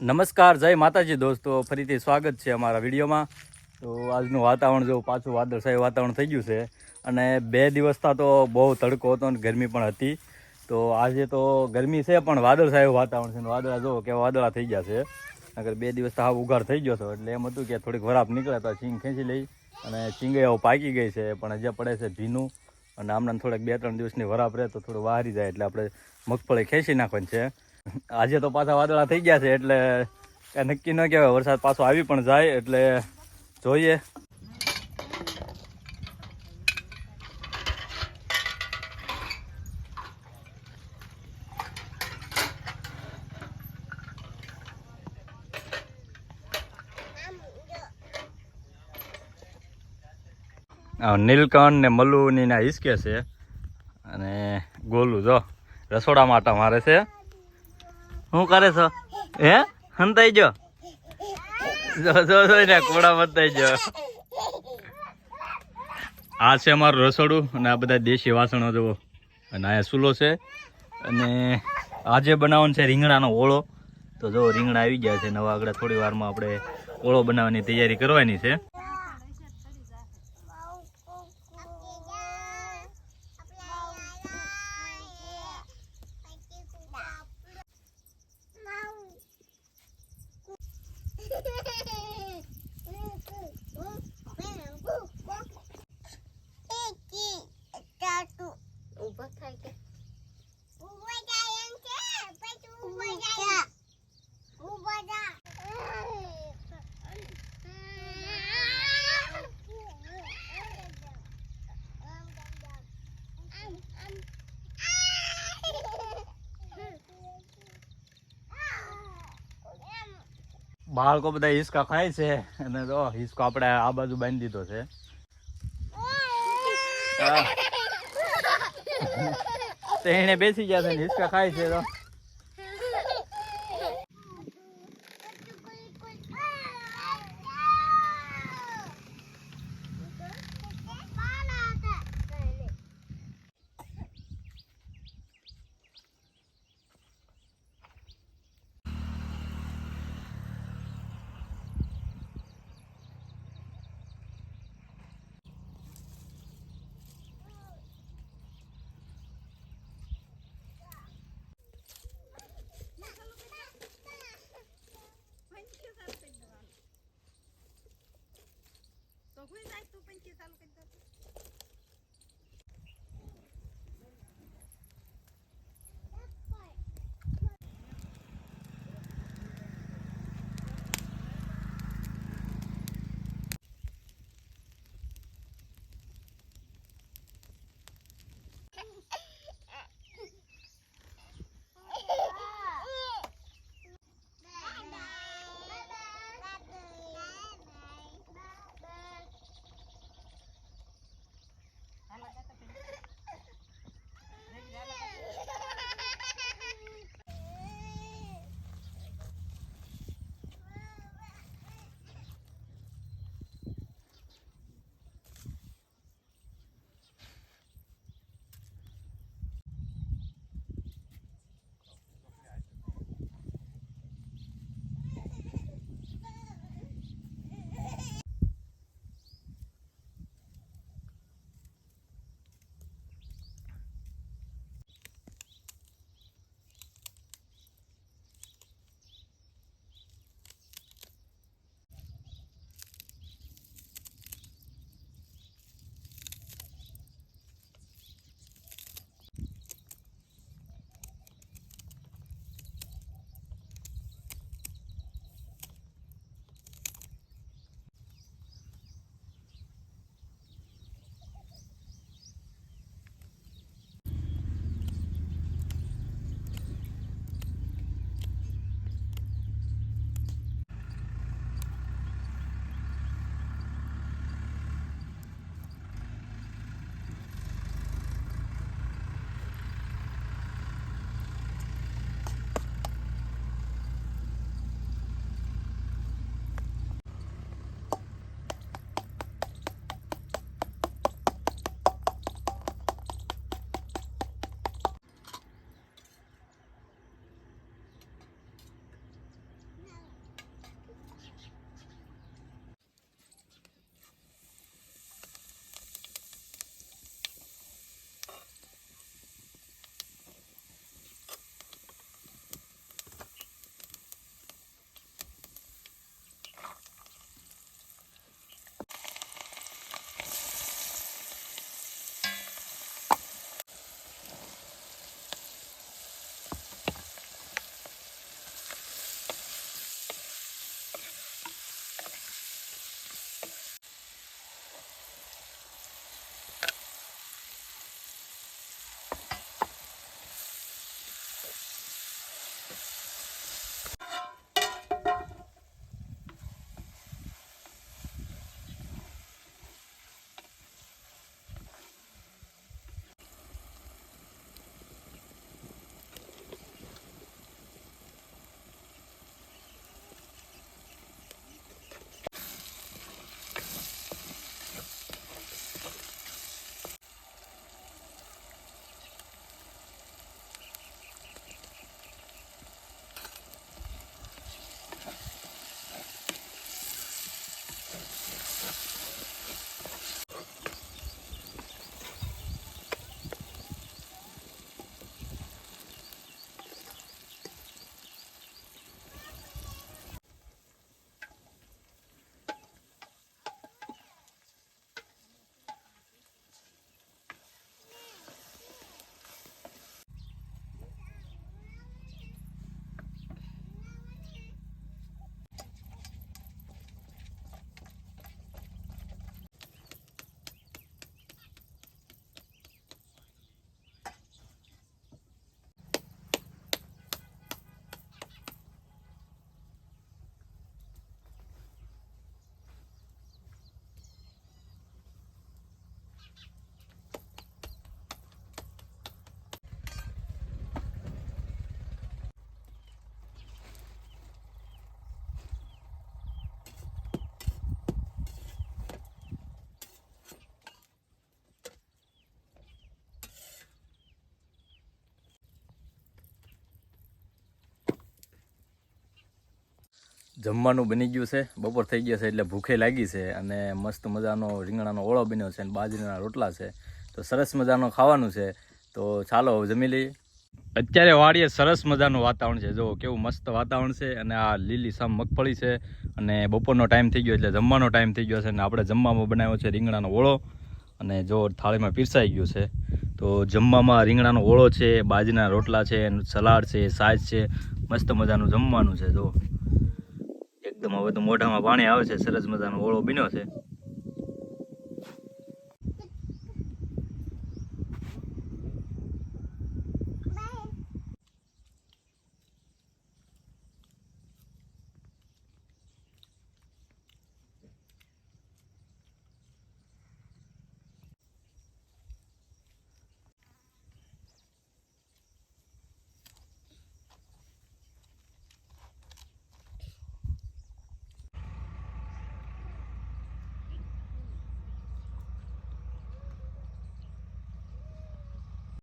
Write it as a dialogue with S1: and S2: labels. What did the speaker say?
S1: નમસ્કાર, જય માતાજી દોસ્તો, ફરીથી સ્વાગત છે અમારા વિડીયોમાં. તો આજનું વાતાવરણ જો પાછું વાદળછાયું વાતાવરણ થઈ ગયું છે અને 2 દિવસથી તો બહુ તડકો હતો અને ગરમી પણ હતી. તો આજે તો ગરમી છે પણ વાદળછાયું વાતાવરણ છે. વાદળા જો કેવા વાદળા થઈ ગયા છે. અગર 2 દિવસ હાવ ઉઘાડ થઈ ગયો હતો એટલે એમ હતું કે થોડીક વરાપ નીકળે તો સિંગ ખેંચી લઈ અને સિંગે હવે પાકી ગઈ છે પણ હજી પડે છે ભીનું અને આમના થોડાક 2-3 દિવસની વરાપ રહે તો થોડું વારી જાય એટલે આપણે મગફળી ખેંચી નાખવાની છે. આજે તો પાછા વાદળા થઈ ગયા છે એટલે કાંઈ નક્કી ન કહેવાય, વરસાદ પાછો આવી પણ જાય એટલે જોઈએ. નીલકંઠ ને મલ્લુની ના હિસકે છે અને ગોલું જો રસોડા માટે મારે છે. શું કરે છો? હે હંતાઈ જો ને કોડા બતાઈ જો. આ છે અમારું રસોડું અને આ બધા દેશી વાસણો જુઓ અને આ ચૂલો છે અને આજે બનાવવાનો છે રીંગણાનો ઓળો. તો જો રીંગણા આવી ગયા છે નવા, આગળ થોડી વારમાં આપણે ઓળો બનાવવાની તૈયારી કરવાની છે. બાળકો બધા હિસકા ખાય છે અને જો હિસકો આપણે આ બાજુ બાંધી દીધો છે. એને બેસી ગયા છે ને હિસકા ખાય છે. તો જમવાનું બની ગયું છે, બપોર થઈ ગયા છે એટલે ભૂખે લાગી છે અને મસ્ત મજાનો રીંગણાનો ઓળો બન્યો છે અને બાજરીના રોટલા છે. તો સરસ મજાનું ખાવાનું છે. તો ચાલો હવે જમી લઈએ. અત્યારે વાડીએ સરસ મજાનું વાતાવરણ છે. જો કેવું મસ્ત વાતાવરણ છે અને આ લીલી સામ મગફળી છે અને બપોરનો ટાઈમ થઈ ગયો એટલે જમવાનો ટાઈમ થઈ ગયો છે અને આપણે જમવામાં બનાવ્યો છે રીંગણાનો ઓળો અને જો થાળીમાં પીરસાઈ ગયું છે. તો જમવામાં રીંગણાનો ઓળો છે, બાજરીના રોટલા છે, સલાડ છે, છાશ છે, મસ્ત મજાનું જમવાનું છે. જો એકદમ હવે તો મોઢામાં પાણી આવે છે. સરસ મજાનો ઓળો બન્યો છે.